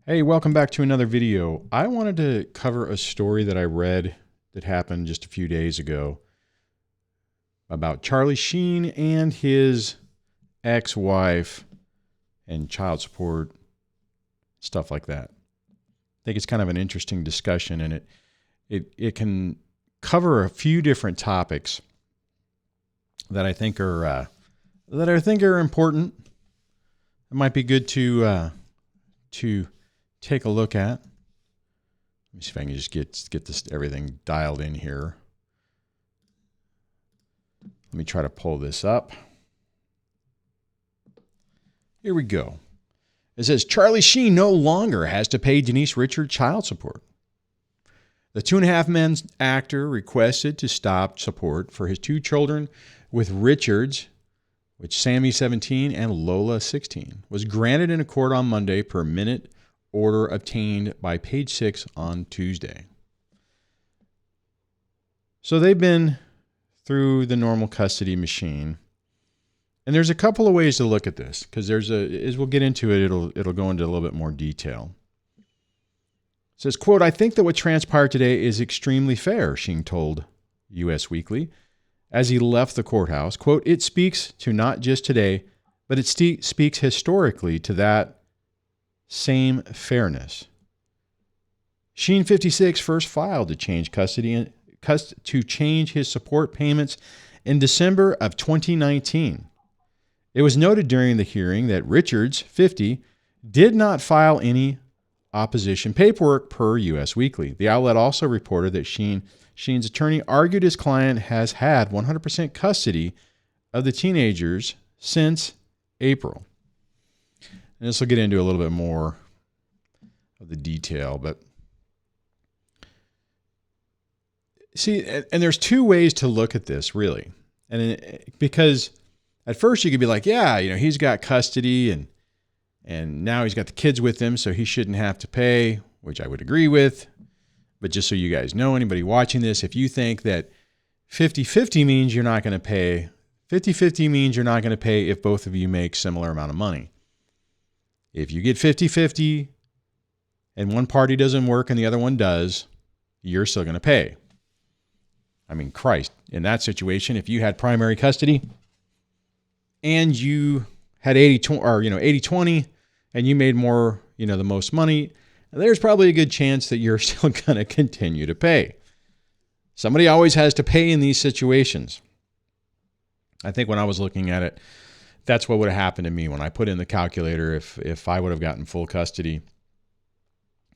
Hey, welcome back to another video. I wanted to cover a story that I read that happened just a few days ago about Charlie Sheen and his ex-wife and child support, stuff like that. I think it's kind of an interesting discussion, and it can cover a few different topics that I think are important. It might be good to take a look at. Let me see if I can just get this everything dialed in here. Let me try to pull this up. Here we go. It says, Charlie Sheen no longer has to pay Denise Richards child support. The Two and a Half Men actor requested to stop support for his two children with Richards, which Sammy 17 and Lola 16, was granted in a court on Monday per minute order obtained by Page 6 on Tuesday. So they've been through the normal custody machine. And there's a couple of ways to look at this, because as we'll get into it, it'll go into a little bit more detail. It says, quote, I think that what transpired today is extremely fair, Sheen told U.S. Weekly as he left the courthouse. Quote, it speaks to not just today, but it speaks historically to that same fairness. Sheen, 56, first filed to change custody to change his support payments in December of 2019. It was noted during the hearing that Richards, 50, did not file any opposition paperwork per U.S. Weekly. The outlet also reported that Sheen's attorney argued his client has had 100% custody of the teenagers since April. And this will get into a little bit more of the detail, but see, and there's two ways to look at this, really. Because at first you could be like, yeah, he's got custody and now he's got the kids with him, so he shouldn't have to pay, which I would agree with. But just so you guys know, anybody watching this, if you think that 50-50 means you're not going to pay, 50-50 means you're not going to pay if both of you make similar amount of money. If you get 50-50 and one party doesn't work and the other one does, you're still going to pay. I mean, Christ, in that situation, if you had primary custody and you had 80-20 and you made more, the most money, there's probably a good chance that you're still going to continue to pay. Somebody always has to pay in these situations. I think when I was looking at it, that's what would have happened to me when I put in the calculator. If I would have gotten full custody,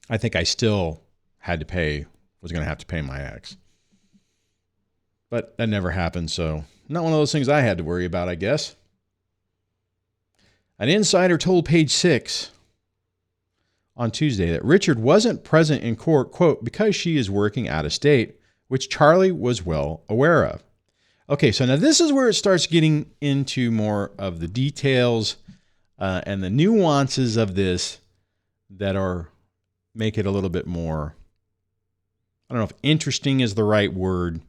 I think I still was going to have to pay my ex. But that never happened, so not one of those things I had to worry about, I guess. An insider told Page 6 on Tuesday that Richard wasn't present in court, quote, because she is working out of state, which Charlie was well aware of. Okay, so now this is where it starts getting into more of the details and the nuances of this that make it a little bit more, I don't know if interesting is the right word,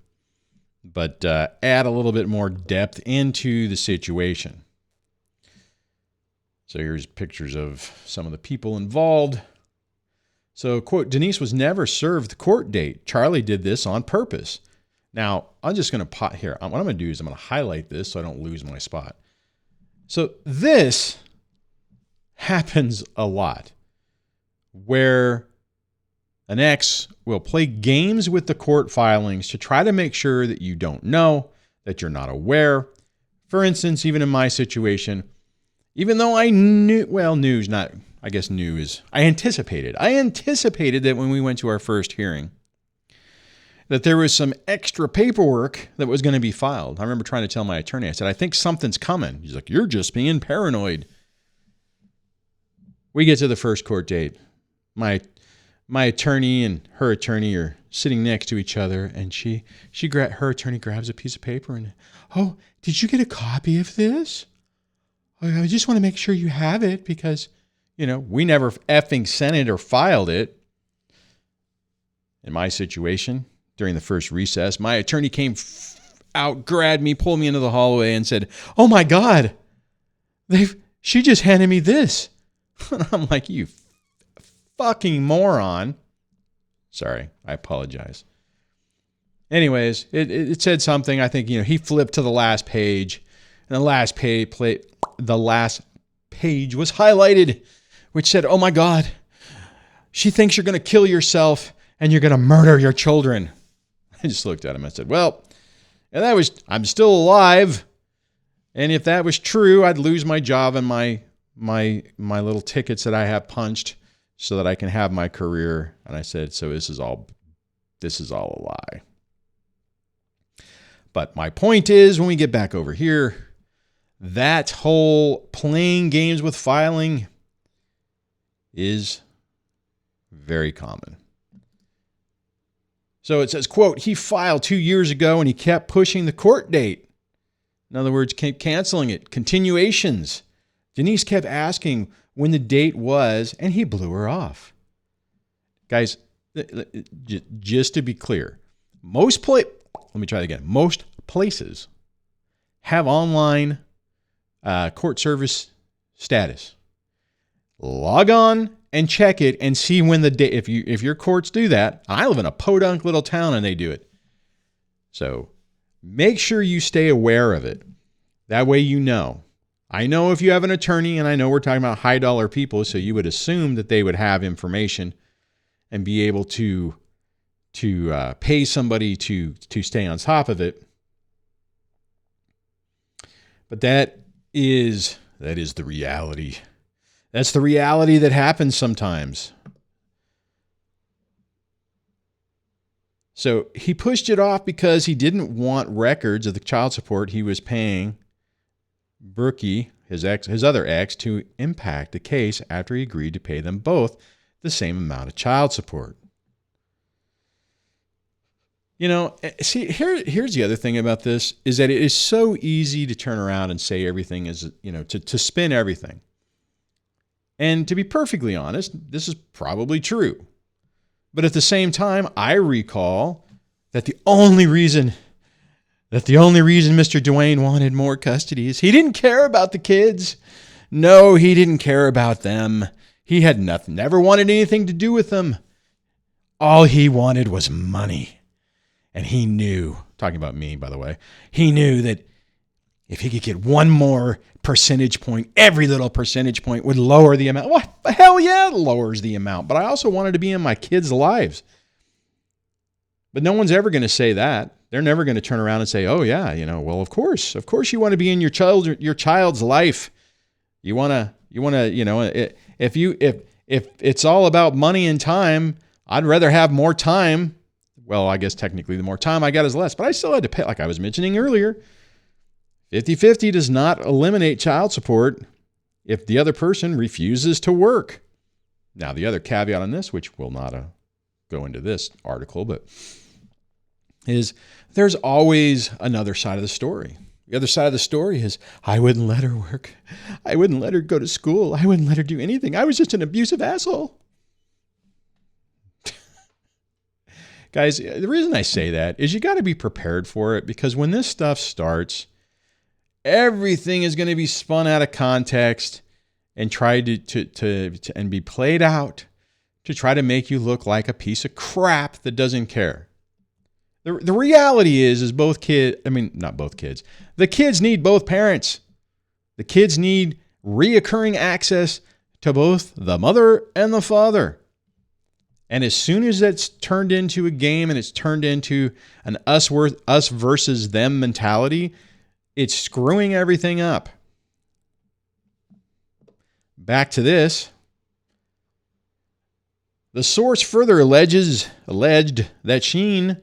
but add a little bit more depth into the situation. So here's pictures of some of the people involved. So, quote, Denise was never served the court date. Charlie did this on purpose. Now, I'm just going to here. What I'm going to do is I'm going to highlight this so I don't lose my spot. So this happens a lot where an ex will play games with the court filings to try to make sure that you don't know, that you're not aware. For instance, even in my situation, even though I knew, I anticipated that when we went to our first hearing, that there was some extra paperwork that was going to be filed. I remember trying to tell my attorney, I said, I think something's coming. He's like, you're just being paranoid. We get to the first court date. My attorney and her attorney are sitting next to each other, and her attorney grabs a piece of paper and, oh, did you get a copy of this? I just want to make sure you have it because, we never effing sent it or filed it. In my situation, during the first recess, my attorney came out, grabbed me, pulled me into the hallway and said, oh my God, she just handed me this. And I'm like, you fucking moron. Sorry, I apologize. Anyways, it said something. I think, he flipped to the last page, and the last page was highlighted, which said, "Oh my God, she thinks you're going to kill yourself and you're going to murder your children." I just looked at him. I said, "Well, and I'm still alive, and if that was true, I'd lose my job and my little tickets that I have punched so that I can have my career." And I said, "So this is all a lie." But my point is, when we get back over here, that whole playing games with filing is very common. So it says, quote, "He filed 2 years ago and he kept pushing the court date." In other words, kept canceling it. Continuations. Denise kept asking when the date was, and he blew her off. Guys, just to be clear, most places have online court service status. Log on and check it and see when the date, if your courts do that. I live in a podunk little town and they do it. So make sure you stay aware of it. That way you know. I know if you have an attorney, and I know we're talking about high dollar people, so you would assume that they would have information and be able to pay somebody to stay on top of it. But that is the reality. That's the reality that happens sometimes. So he pushed it off because he didn't want records of the child support he was paying Brookie, his other ex, to impact the case after he agreed to pay them both the same amount of child support. See, here's the other thing about this, is that it is so easy to turn around and say everything is, to spin everything. And to be perfectly honest, this is probably true. But at the same time, I recall that the only reason Mr. Duane wanted more custody is he didn't care about the kids. No, he didn't care about them. He had never wanted anything to do with them. All he wanted was money. And he knew, talking about me, by the way, he knew that if he could get one more percentage point, every little percentage point would lower the amount. What the hell? Yeah, it lowers the amount. But I also wanted to be in my kids' lives. But no one's ever going to say that. They're never going to turn around and say, "Oh yeah, well, of course you want to be in your child's life. You want to, if it's all about money and time, I'd rather have more time." Well, I guess technically the more time I got is less, but I still had to pay, like I was mentioning earlier. 50-50 does not eliminate child support if the other person refuses to work. Now, the other caveat on this, which will not go into this article, but is there's always another side of the story. The other side of the story is, I wouldn't let her work. I wouldn't let her go to school. I wouldn't let her do anything. I was just an abusive asshole. Guys, the reason I say that is you got to be prepared for it, because when this stuff starts, everything is going to be spun out of context and tried to be played out to try to make you look like a piece of crap that doesn't care. The reality is not both kids. The kids need both parents. The kids need reoccurring access to both the mother and the father. And as soon as that's turned into a game and it's turned into an us versus them mentality, it's screwing everything up. Back to this. The source further alleged that Sheen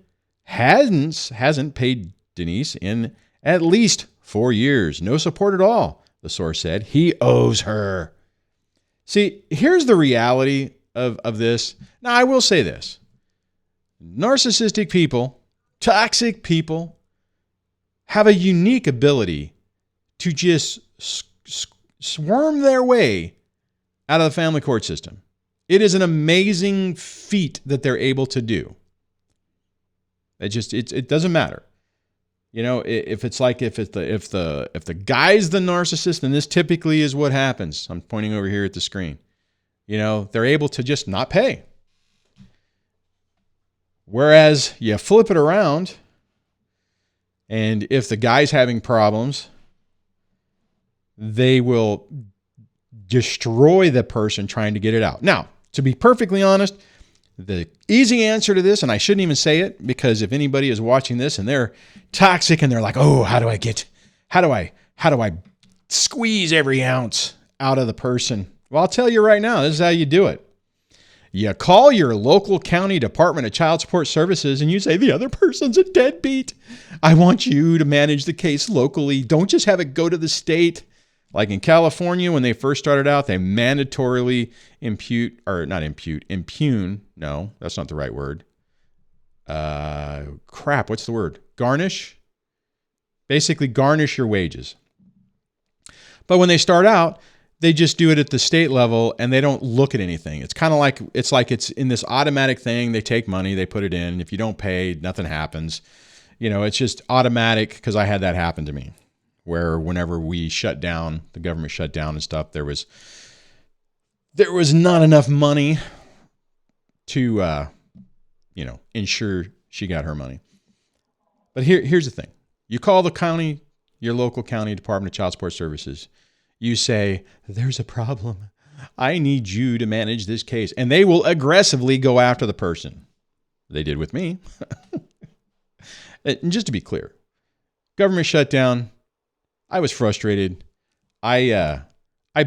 hasn't paid Denise in at least 4 years. No support at all, the source said. He owes her. See, here's the reality of this. Now, I will say this. Narcissistic people, toxic people, have a unique ability to just swarm their way out of the family court system. It is an amazing feat that they're able to do. It doesn't matter. If the guy's the narcissist, and this typically is what happens. I'm pointing over here at the screen. they're able to just not pay. Whereas you flip it around, and if the guy's having problems, they will destroy the person trying to get it out. Now, to be perfectly honest, the easy answer to this, and I shouldn't even say it, because if anybody is watching this and they're toxic and they're like, oh, how do I squeeze every ounce out of the person? Well, I'll tell you right now, this is how you do it. You call your local county Department of Child Support Services and you say, the other person's a deadbeat. I want you to manage the case locally. Don't just have it go to the state. Like in California, when they first started out, they mandatorily impugn. No, that's not the right word. What's the word? Garnish? Basically garnish your wages. But when they start out, they just do it at the state level and they don't look at anything. It's kind of like it's in this automatic thing. They take money, they put it in. If you don't pay, nothing happens. It's just automatic, because I had that happen to me, where whenever we shut down, the government shut down and stuff, there was not enough money to ensure she got her money. But here's the thing. You call the county, your local county Department of Child Support Services. You say, there's a problem. I need you to manage this case. And they will aggressively go after the person. They did with me. And just to be clear, government shutdown, I was frustrated. I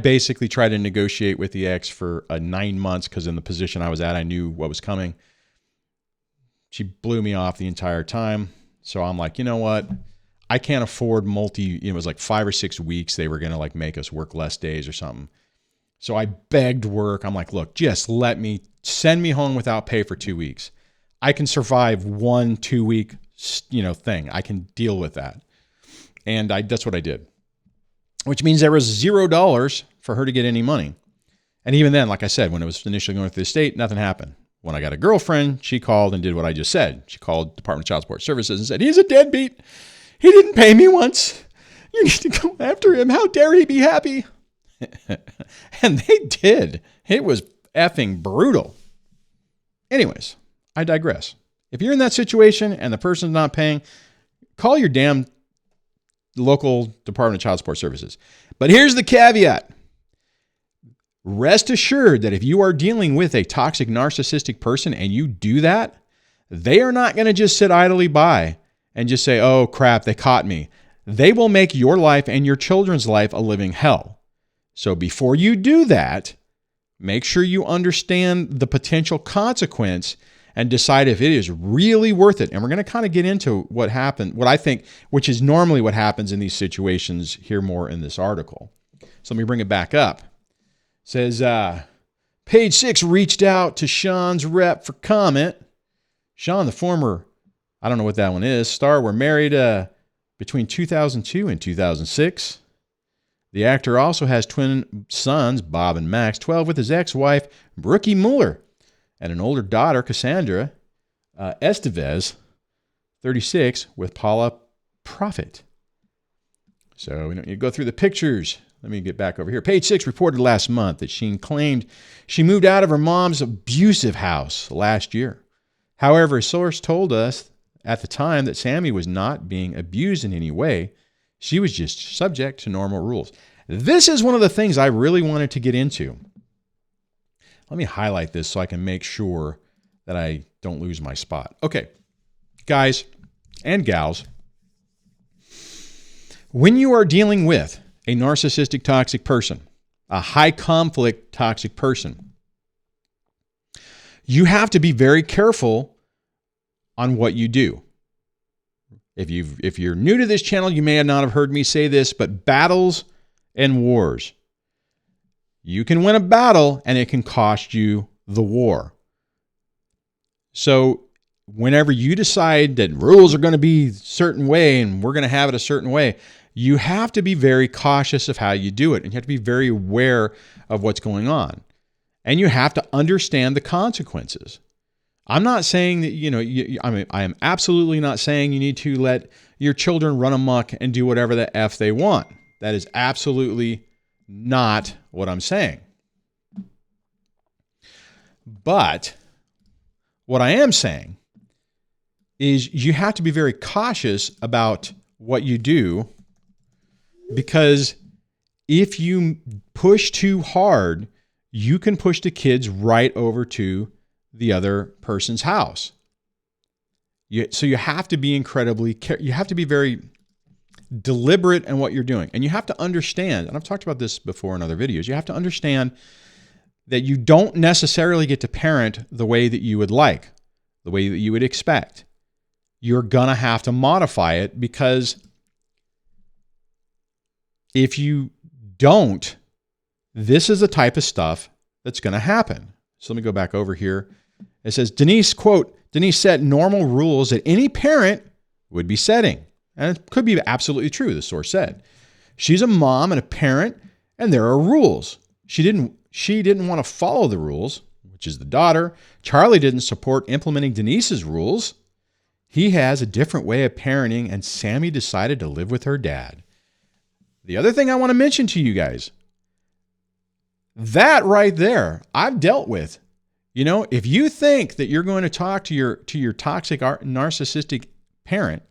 basically tried to negotiate with the ex for 9 months, because in the position I was at, I knew what was coming. She blew me off the entire time. So I'm like, you know what? I can't afford it was like 5 or 6 weeks. They were going to make us work less days or something. So I begged work. I'm like, look, just send me home without pay for 2 weeks. I can survive 1-2 week, thing. I can deal with that. And that's what I did, which means there was $0 for her to get any money. And even then, like I said, when it was initially going through the state, nothing happened. When I got a girlfriend, she called and did what I just said. She called Department of Child Support Services and said, he's a deadbeat. He didn't pay me once. You need to go after him. How dare he be happy? And they did. It was effing brutal. Anyways, I digress. If you're in that situation and the person's not paying, call your damn local Department of Child Support Services. But here's the caveat. Rest assured that if you are dealing with a toxic, narcissistic person and you do that, they are not going to just sit idly by and just say, oh crap, they caught me. They will make your life and your children's life a living hell. So before you do that, make sure you understand the potential consequence and decide if it is really worth it. And we're going to kind of get into what happened, what I think, which is normally what happens in these situations here more in this article. So let me bring it back up. It says, page 6 reached out to Sean's rep for comment. Sean, the former, I don't know what that one is, star, were married between 2002 and 2006. The actor also has twin sons, Bob and Max, 12, with his ex-wife, Brookie Mueller, and an older daughter, Cassandra Estevez, 36, with Paula Profit. So we don't need to go through the pictures. Let me get back over here. Page 6 reported last month that Sheen claimed she moved out of her mom's abusive house last year. However, a source told us at the time that Sammy was not being abused in any way. She was just subject to normal rules. This is one of the things I really wanted to get into. Let me highlight this so I can make sure that I don't lose my spot. Okay, guys and gals, when you are dealing with a narcissistic toxic person, a high conflict toxic person, you have to be very careful on what you do. If you're new to this channel, you may not have heard me say this, but battles and wars. You can win a battle and it can cost you the war. So whenever you decide that rules are going to be a certain way and we're going to have it a certain way, you have to be very cautious of how you do it. And you have to be very aware of what's going on. And you have to understand the consequences. I'm not saying that, I am absolutely not saying you need to let your children run amok and do whatever the F they want. That is absolutely not what I'm saying. But what I am saying is you have to be very cautious about what you do, because if you push too hard, you can push the kids right over to the other person's house. So you have to be you have to be very deliberate in what you're doing. And you have to understand, and I've talked about this before in other videos, you have to understand that you don't necessarily get to parent the way that you would like, the way that you would expect. You're going to have to modify it, because if you don't, this is the type of stuff that's going to happen. So let me go back over here. It says, Denise set normal rules that any parent would be setting. And it could be absolutely true, the source said. She's a mom and a parent, and there are rules. She didn't want to follow the rules, which is the daughter. Charlie didn't support implementing Denise's rules. He has a different way of parenting, and Sammy decided to live with her dad. The other thing I want to mention to you guys, that right there, I've dealt with. If you think that you're going to talk to your toxic narcissistic parent,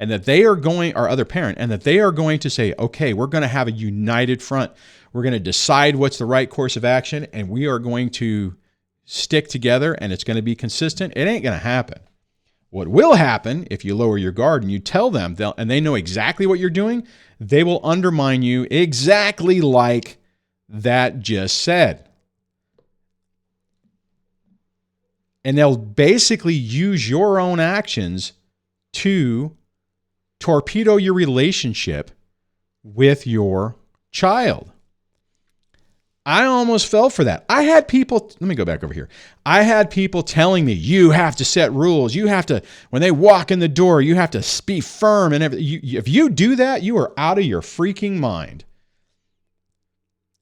and that they are going, or other parent, and that they are going to say, okay, we're going to have a united front. We're going to decide what's the right course of action, and we are going to stick together, and it's going to be consistent. It ain't going to happen. What will happen if you lower your guard and you tell them, and they know exactly what you're doing, they will undermine you exactly like that just said. And they'll basically use your own actions to torpedo your relationship with your child. I almost fell for that. I had people, let me go back over here. I had people telling me, you have to set rules. You have to, when they walk in the door, you have to be firm and everything. If you do that, you are out of your freaking mind.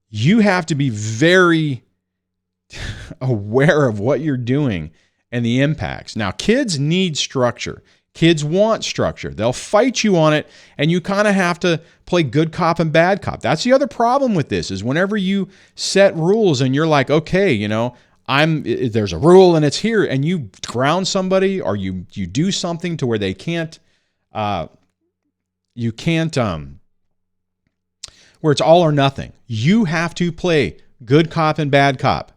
You have to be very aware of what you're doing and the impacts. Now, kids need structure. Kids want structure. They'll fight you on it, and you kind of have to play good cop and bad cop. That's the other problem with this, is whenever you set rules and you're like, okay, there's a rule and it's here, and you ground somebody, or you do something to where they can't, where it's all or nothing. You have to play good cop and bad cop.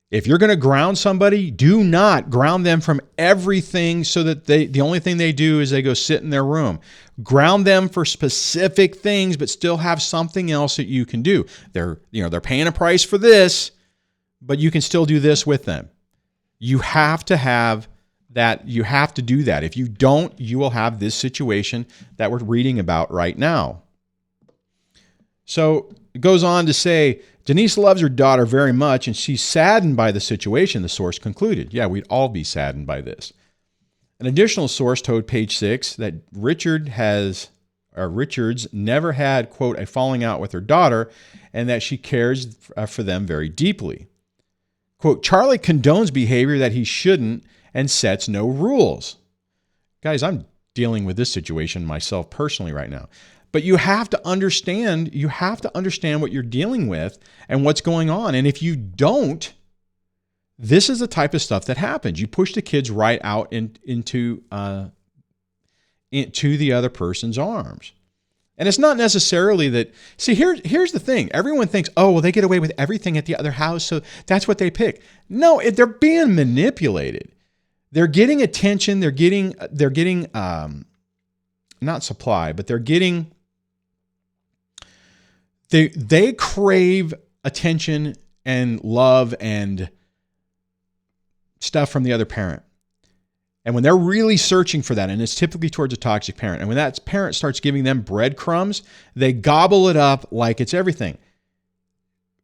If you're going to ground somebody, do not ground them from everything so that the only thing they do is they go sit in their room. Ground them for specific things, but still have something else that you can do. They're paying a price for this, but you can still do this with them. You have to have that. You have to do that. If you don't, you will have this situation that we're reading about right now. So it goes on to say, Denise loves her daughter very much, and she's saddened by the situation, the source concluded. Yeah, we'd all be saddened by this. An additional source told Page 6 that Richards never had, quote, a falling out with her daughter, and that she cares for them very deeply. Quote, Charlie condones behavior that he shouldn't and sets no rules. Guys, I'm dealing with this situation myself personally right now. But you have to understand what you're dealing with and what's going on. And if you don't, this is the type of stuff that happens. You push the kids right out into the other person's arms. And it's not necessarily that, see, here's the thing. Everyone thinks, oh, well, they get away with everything at the other house, so that's what they pick. No, they're being manipulated. They're getting attention. They're getting not supply, but they're getting, they crave attention and love and stuff from the other parent. And when they're really searching for that, and it's typically towards a toxic parent, and when that parent starts giving them breadcrumbs, they gobble it up like it's everything.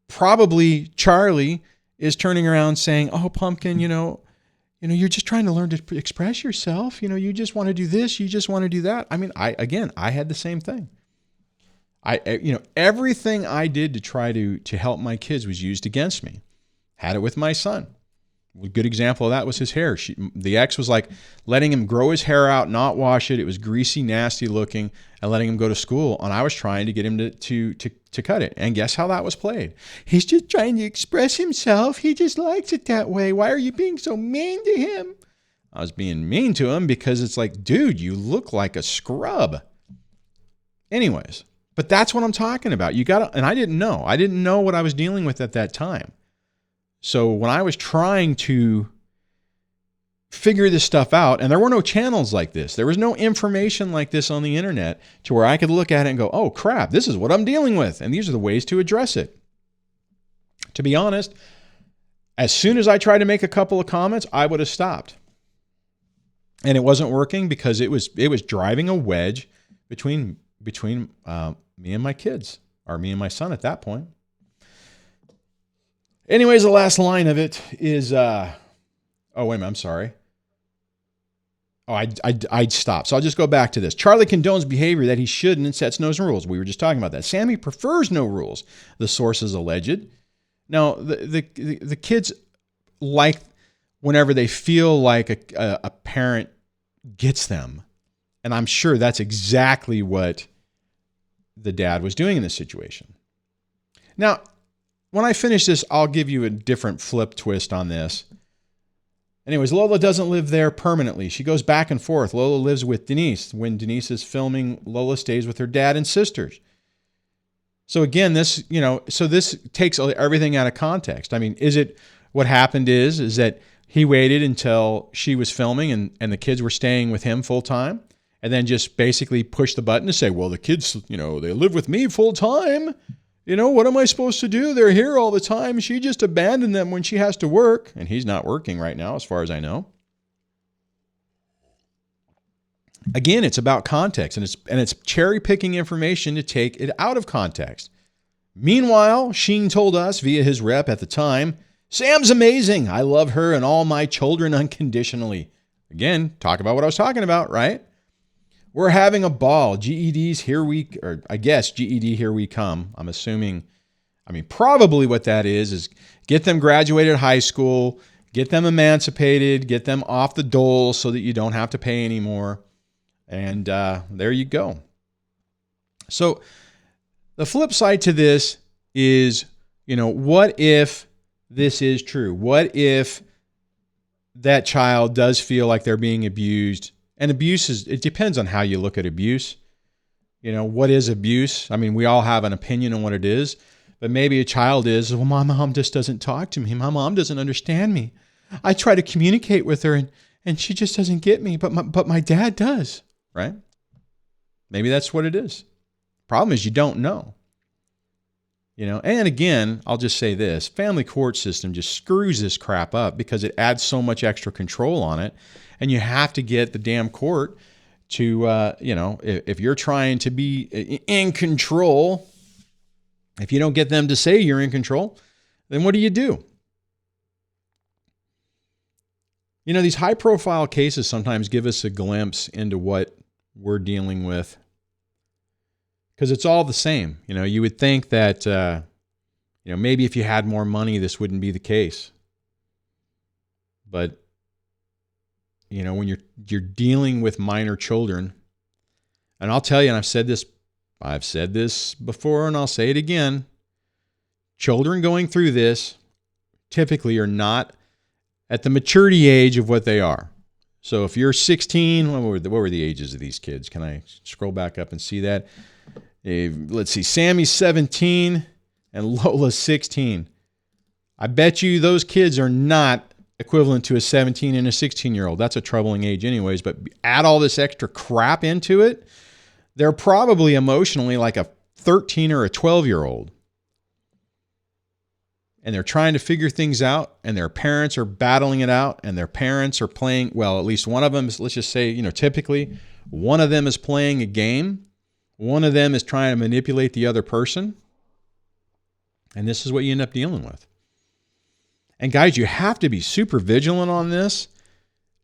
Probably Charlie is turning around saying, oh, Pumpkin, you're just trying to learn to express yourself. You just want to do this. You just want to do that. I mean, I had the same thing. Everything I did to try to help my kids was used against me. Had it with my son. A good example of that was his hair. The ex was like letting him grow his hair out, not wash it. It was greasy, nasty looking, and letting him go to school. And I was trying to get him to cut it. And guess how that was played? He's just trying to express himself. He just likes it that way. Why are you being so mean to him? I was being mean to him because it's like, dude, you look like a scrub. Anyways, but that's what I'm talking about. And I didn't know. I didn't know what I was dealing with at that time. So when I was trying to figure this stuff out, and there were no channels like this, there was no information like this on the internet to where I could look at it and go, oh crap, this is what I'm dealing with. And these are the ways to address it. To be honest, as soon as I tried to make a couple of comments, I would have stopped. And it wasn't working because it was driving a wedge between me and my kids, or me and my son at that point. Anyways, the last line of it is, oh, wait a minute, I'm sorry. Oh, I'd stop. So I'll just go back to this. Charlie condones behavior that he shouldn't and sets no rules. We were just talking about that. Sammy prefers no rules. The source is alleged. Now, the kids like whenever they feel like a parent gets them. And I'm sure that's exactly what the dad was doing in this situation. Now, when I finish this, I'll give you a different flip twist on this. Anyways, Lola doesn't live there permanently. She goes back and forth. Lola lives with Denise. When Denise is filming, Lola stays with her dad and sisters. So again, this takes everything out of context. I mean, what happened is that he waited until she was filming and the kids were staying with him full time, and then just basically pushed the button to say, well, the kids, they live with me full time. What am I supposed to do? They're here all the time. She just abandoned them when she has to work. And he's not working right now, as far as I know. Again, it's about context, and it's cherry picking information to take it out of context. Meanwhile, Sheen told us via his rep at the time, Sam's amazing. I love her and all my children unconditionally. Again, talk about what I was talking about, right? We're having a ball. GED, here we come. I'm assuming, probably what that is get them graduated high school, get them emancipated, get them off the dole so that you don't have to pay anymore. And there you go. So the flip side to this is, what if this is true? What if that child does feel like they're being abused? And abuse it depends on how you look at abuse. What is abuse? We all have an opinion on what it is, but maybe a child is, well, my mom just doesn't talk to me. My mom doesn't understand me. I try to communicate with her and she just doesn't get me, but my dad does, right? Maybe that's what it is. Problem is you don't know. And again, I'll just say this, family court system just screws this crap up because it adds so much extra control on it. And you have to get the damn court to, if you're trying to be in control, if you don't get them to say you're in control, then what do? These high profile cases sometimes give us a glimpse into what we're dealing with. Because it's all the same. You would think that, maybe if you had more money, this wouldn't be the case. But, when you're dealing with minor children, and I'll tell you, and I've said this before, and I'll say it again, children going through this typically are not at the maturity age of what they are. So if you're 16, what were the ages of these kids? Can I scroll back up and see that? Let's see, Sammy's 17 and Lola's 16. I bet you those kids are not equivalent to a 17 and a 16-year-old. That's a troubling age anyways, but add all this extra crap into it, they're probably emotionally like a 13 or a 12-year-old. And they're trying to figure things out, and their parents are battling it out, and their parents are playing, well, at least one of them is, let's just say, typically one of them is playing a game. One of them is trying to manipulate the other person. And this is what you end up dealing with. And guys, you have to be super vigilant on this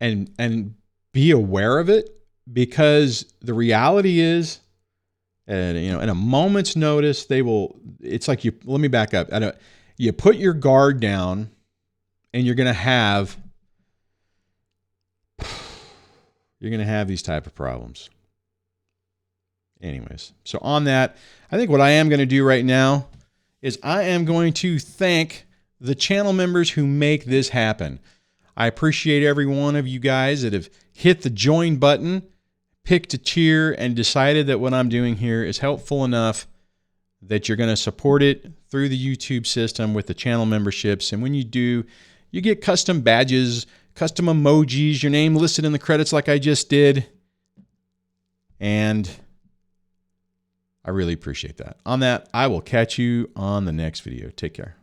and be aware of it, because the reality is, in a moment's notice, it's like let me back up. You put your guard down and you're going to have these type of problems. Anyways, so on that, I think what I am going to do right now is I am going to thank the channel members who make this happen. I appreciate every one of you guys that have hit the join button, picked a cheer, and decided that what I'm doing here is helpful enough that you're going to support it through the YouTube system with the channel memberships. And when you do, you get custom badges, custom emojis, your name listed in the credits like I just did. And I really appreciate that. On that, I will catch you on the next video. Take care.